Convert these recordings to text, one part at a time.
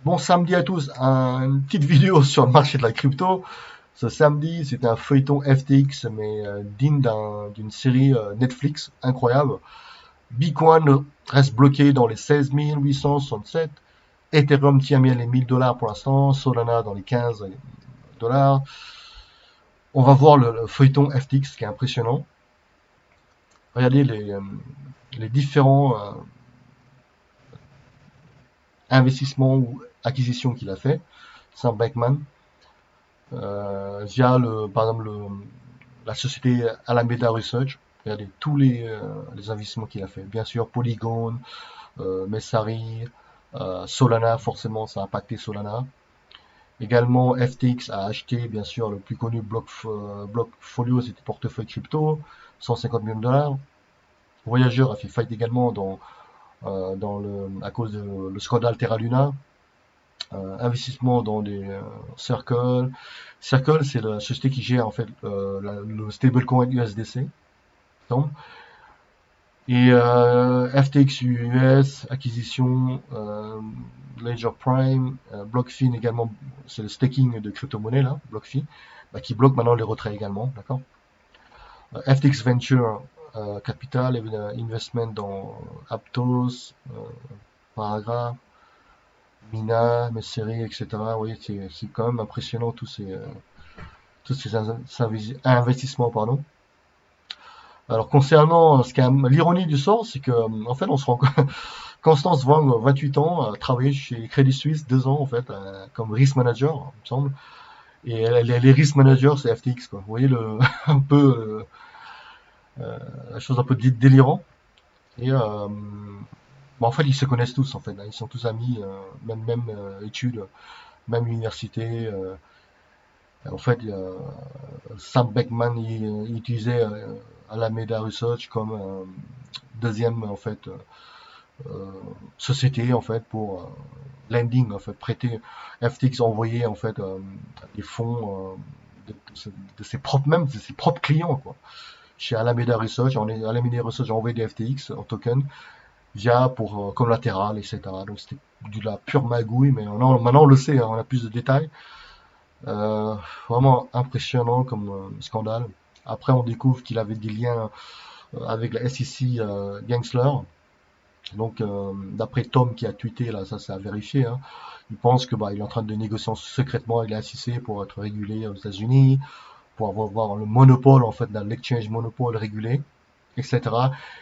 Bon samedi à tous, une petite vidéo sur le marché de la crypto. Ce samedi, c'était un feuilleton FTX, mais digne d'une série Netflix incroyable. Bitcoin reste bloqué dans les 16 867. Ethereum tient bien les 1000 $ pour l'instant. Solana dans les 15 dollars. On va voir le feuilleton FTX qui est impressionnant. Regardez les différents investissements ou acquisitions qu'il a fait. Sam Bankman. Via par exemple la société Alameda Research. Regardez tous les investissements qu'il a fait. Bien sûr, Polygon, Messari, Solana, forcément, ça a impacté Solana. Également, FTX a acheté, bien sûr, le plus connu Blockfolio, c'était portefeuille crypto, 150 millions de dollars. Voyageur a fait faillite également à cause de le scandale Terra Luna. Investissement dans des Circle. Circle, c'est la société qui gère en fait le stablecoin USDC. Donc, et FTX US, acquisition, Ledger Prime, BlockFi également, c'est le staking de crypto-monnaie là, BlockFi, bah, qui bloque maintenant les retraits également, d'accord. FTX Venture Capital, investment dans Aptos, Paragraph, Mina, Messeri, etc. Oui, c'est quand même impressionnant tous ces investissements, pardon. Alors concernant l'ironie du sort, c'est que en fait on se rend compte Constance Wang, 28 ans, a travaillé chez Credit Suisse 2 ans en fait comme risk manager, il me semble. Et les risk managers c'est FTX quoi. Vous voyez un peu la chose un peu délirant. Et bon, en fait ils se connaissent tous en fait, hein. Ils sont tous amis, même études, même université. En fait, Sam Beckman il utilisait Alameda Research comme deuxième en fait euh, société en fait pour lending en fait prêter. FTX a envoyé en fait des fonds de ses propres de ses propres clients quoi. Chez Alameda Research, Alameda Research a envoyé des FTX en token via pour collatéral, etc. Donc c'était de la pure magouille, mais maintenant on le sait, hein, on a plus de détails. Euh, Vraiment impressionnant comme scandale. Après, on découvre qu'il avait des liens avec la SEC Gensler. Donc, d'après Tom qui a tweeté, là, ça c'est à vérifier, hein, il pense que il est en train de négocier secrètement avec la SEC pour être régulé aux États-Unis, pour avoir le monopole, en fait, dans l'exchange monopole régulé, etc.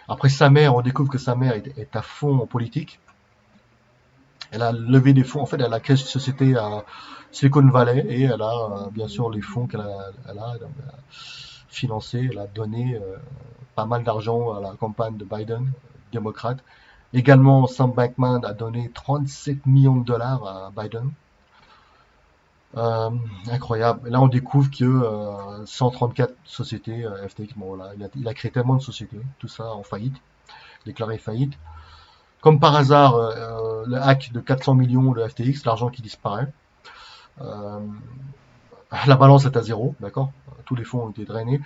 Après, sa mère, on découvre que sa mère est à fond en politique. Elle a levé des fonds, en fait, elle a créé une société à Silicon Valley et elle a, bien sûr, les fonds elle a financé, elle a donné pas mal d'argent à la campagne de Biden, démocrate. Également, Sam Bankman a donné 37 millions de dollars à Biden. Euh, Incroyable. Et là, on découvre que 134 sociétés FTX, bon, voilà, il a créé tellement de sociétés, tout ça en faillite, déclaré faillite. Comme par hasard, le hack de 400 millions de FTX, l'argent qui disparaît. Euh, la balance est à zéro, d'accord. Tous les fonds ont été drainés.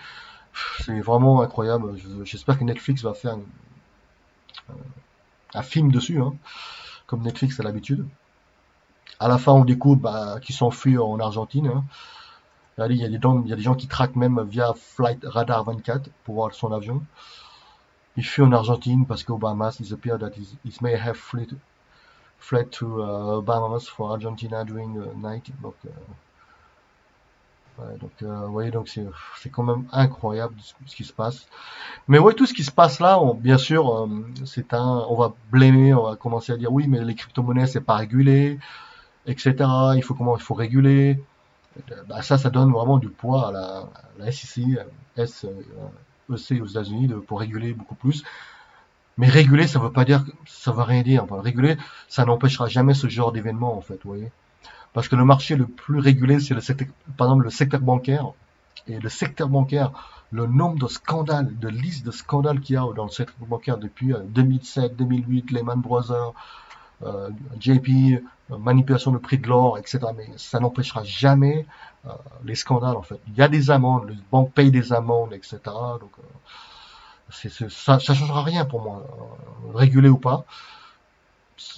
C'est vraiment incroyable. J'espère que Netflix va faire un film dessus, hein, comme Netflix a l'habitude. À la fin, on découvre qu'ils s'enfuient en Argentine, hein. Allez, il y a des gens qui traquent même via Flight Radar 24 pour voir son avion. Il fuit en Argentine parce qu'au Bahamas, it appears that he may have fled to Bahamas for Argentina during the night. Donc, ouais, vous voyez, donc c'est quand même incroyable ce qui se passe. Mais ouais, tout ce qui se passe là, bien sûr, on va blâmer, on va commencer à dire oui, mais les crypto-monnaies c'est pas régulé, etc. Il faut réguler. Ça donne vraiment du poids à la SEC, EC aux États-Unis pour réguler beaucoup plus. Mais réguler, ça veut pas dire, ça veut rien dire. Enfin, réguler, ça n'empêchera jamais ce genre d'événement en fait, vous voyez. Parce que le marché le plus régulé, c'est par exemple, le secteur bancaire. Et le secteur bancaire, le nombre de scandales, de listes de scandales qu'il y a dans le secteur bancaire depuis 2007, 2008, Lehman Brothers, JP, manipulation de prix de l'or, etc. Mais ça n'empêchera jamais euh, les scandales en fait. Il y a des amendes, les banques payent des amendes, etc. Donc ça ne changera rien pour moi, régulé ou pas.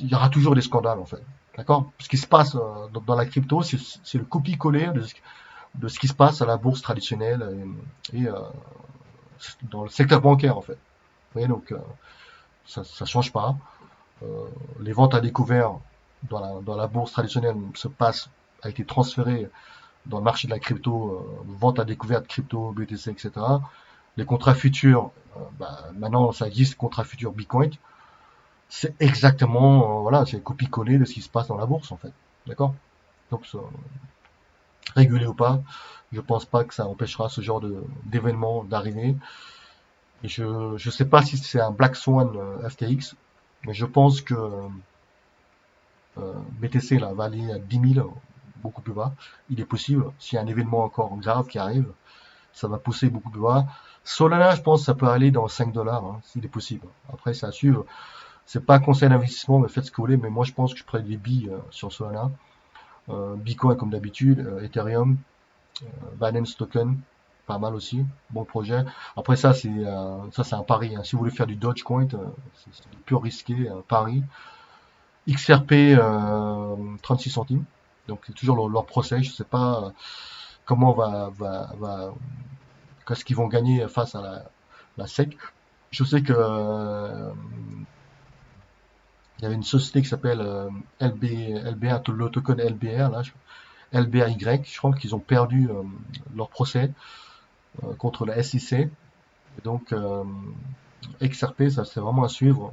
Il y aura toujours des scandales en fait. D'accord? Ce qui se passe dans la crypto, c'est le copier-coller de ce qui se passe à la bourse traditionnelle et dans le secteur bancaire en fait. Vous voyez, donc ça change pas. Les ventes à découvert dans la bourse traditionnelle se passent, a été transféré dans le marché de la crypto, vente à découvert de crypto, BTC, etc. Les contrats futurs, maintenant ça existe, contrats futurs Bitcoin, c'est exactement, voilà, c'est copier-coller de ce qui se passe dans la bourse en fait. D'accord? Donc, régulé ou pas, je pense pas que ça empêchera ce genre d'événement d'arriver. Et je sais pas si c'est un Black Swan FTX, mais je pense que BTC là, va aller à 10 000, beaucoup plus bas. Il est possible, s'il y a un événement encore grave qui arrive, ça va pousser beaucoup plus bas. Solana, je pense que ça peut aller dans 5 dollars, hein, s'il est possible. Après, c'est à suivre. C'est pas un conseil d'investissement, mais faites ce que vous voulez. Mais moi, je pense que je prends des billes sur Solana. Bitcoin, comme d'habitude, Ethereum, Binance Token, pas mal aussi, bon projet. Après ça c'est un pari, hein. Si vous voulez faire du Dogecoin, c'est du pur risqué, un pari. XRP 36 centimes. Donc c'est toujours leur procès. Je sais pas comment qu'est-ce qu'ils vont gagner face à la SEC. Je sais que il y avait une société qui s'appelle LBA, le token LBR là, LBAY. Je crois qu'ils ont perdu leur procès contre la SEC. Et donc, XRP, ça c'est vraiment à suivre.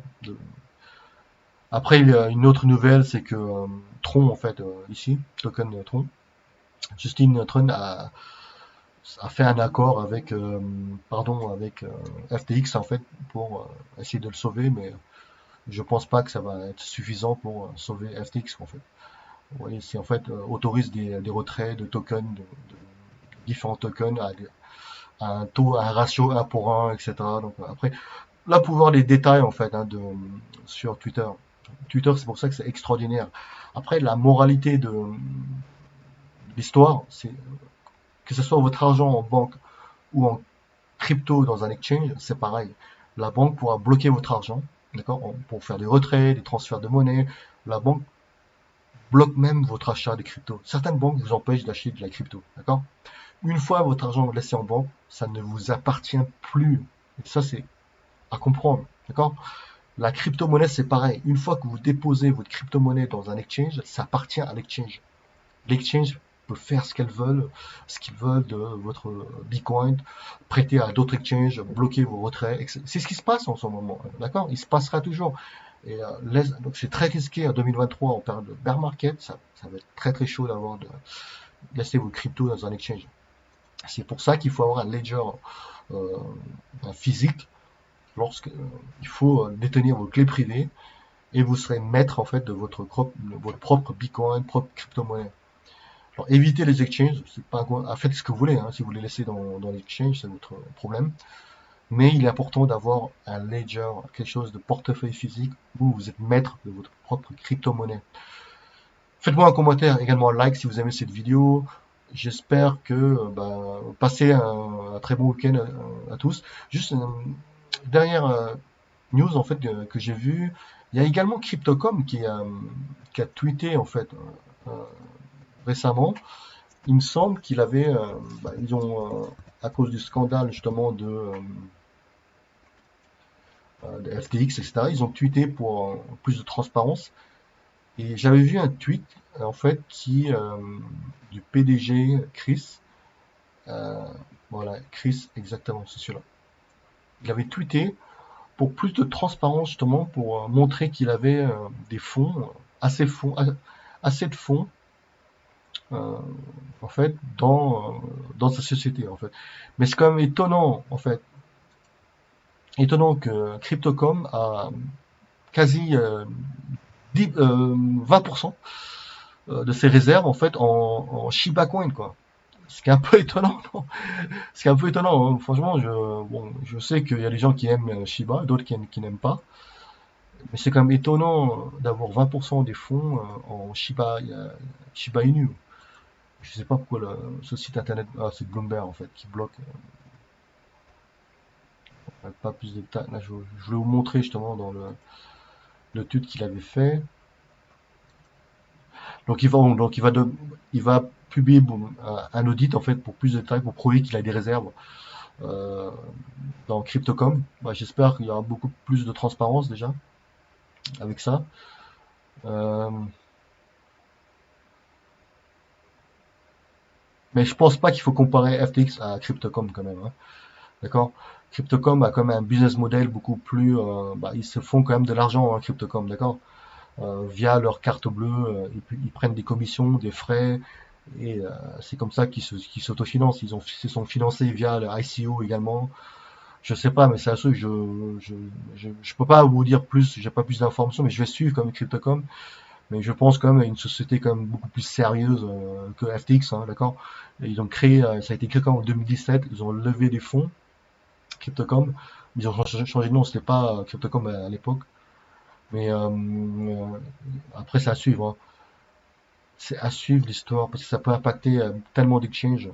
Après, il y a une autre nouvelle, c'est que Tron, en fait, ici, token Tron, Justin Tron a fait un accord avec, avec FTX, en fait, pour essayer de le sauver, mais je pense pas que ça va être suffisant pour sauver FTX, en fait. Vous voyez, c'est en fait autorise des retraits de tokens, de différents tokens à un taux, à un ratio 1 pour 1, etc. Donc après, là, pour voir les détails en fait sur Twitter. Twitter, c'est pour ça que c'est extraordinaire. Après, la moralité de l'histoire, c'est que ce soit votre argent en banque ou en crypto dans un exchange, c'est pareil. La banque pourra bloquer votre argent, d'accord, pour faire des retraits, des transferts de monnaie. La banque bloque même votre achat des cryptos. Certaines banques vous empêchent d'acheter de la crypto, d'accord. Une fois votre argent laissé en banque, ça ne vous appartient plus. Et ça, c'est à comprendre, d'accord. La crypto-monnaie, c'est pareil. Une fois que vous déposez votre crypto-monnaie dans un exchange, ça appartient à l'exchange. L'exchange peut faire ce qu'ils veulent de votre Bitcoin, prêter à d'autres exchanges, bloquer vos retraits. C'est ce qui se passe en ce moment. D'accord? Il se passera toujours. Et donc c'est très risqué en 2023 en période de bear market. Ça va être très très chaud d'avoir de laisser vos cryptos dans un exchange. C'est pour ça qu'il faut avoir un ledger euh, un physique lorsque il faut détenir vos clés privées et vous serez maître en fait de votre propre Bitcoin, propre crypto-monnaie. Alors évitez les exchanges, c'est pas faites ce que vous voulez, hein. Si vous les laissez dans l'exchange, c'est votre problème. Mais il est important d'avoir un ledger, quelque chose de portefeuille physique où vous êtes maître de votre propre crypto-monnaie. Faites-moi un commentaire, également un like si vous aimez cette vidéo. J'espère que passez un très bon week-end à tous. Juste une dernière news en fait que j'ai vu. Il y a également Cryptocom qui a tweeté en fait euh, récemment. Il me semble qu'il avait, ils ont à cause du scandale justement de FTX, etc. Ils ont tweeté pour plus de transparence. Et j'avais vu un tweet en fait du PDG Chris. euh, voilà, Chris exactement, c'est celui-là. Il avait tweeté pour plus de transparence justement pour montrer qu'il avait des fonds, assez de fonds euh, en fait dans sa société en fait. Mais c'est quand même étonnant en fait, étonnant que Cryptocom a quasi 20% de ses réserves en fait en Shiba Coin quoi. Ce qui est un peu étonnant, non. Ce qui est un peu étonnant, hein. Franchement, je sais qu'il y a des gens qui aiment Shiba, d'autres qui n'aiment pas. Mais c'est quand même étonnant d'avoir 20% des fonds en Shiba Inu. Je sais pas pourquoi ce site internet, c'est Bloomberg en fait, qui bloque. Pas plus de détails. Là, je vais vous montrer justement dans le tweet qu'il avait fait. Il va publier un audit en fait pour plus de détails, pour prouver qu'il a des réserves euh, dans Cryptocom. Bah, j'espère qu'il y aura beaucoup plus de transparence déjà avec ça. Euh, mais je pense pas qu'il faut comparer FTX à Cryptocom quand même, hein. D'accord? Cryptocom a quand même un business model beaucoup plus. Ils se font quand même de l'argent, hein, Cryptocom, d'accord? Via leur carte bleue, ils prennent des commissions, des frais, et c'est comme ça qu'ils s'autofinancent. Se sont financés via le ICO également. Je sais pas, mais c'est un truc, je peux pas vous dire plus, j'ai pas plus d'informations, mais je vais suivre comme Cryptocom. Mais je pense quand même à une société quand même beaucoup plus sérieuse que FTX, hein, d'accord? Et ils ont créé, ça a été créé quand en 2017, ils ont levé des fonds, Cryptocom. Ils ont changé de nom, c'était pas Cryptocom à l'époque. Mais après, c'est à suivre, hein. C'est à suivre l'histoire parce que ça peut impacter tellement d'exchanges.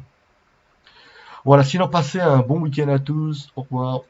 Voilà, sinon passez un bon week-end à tous. Au revoir.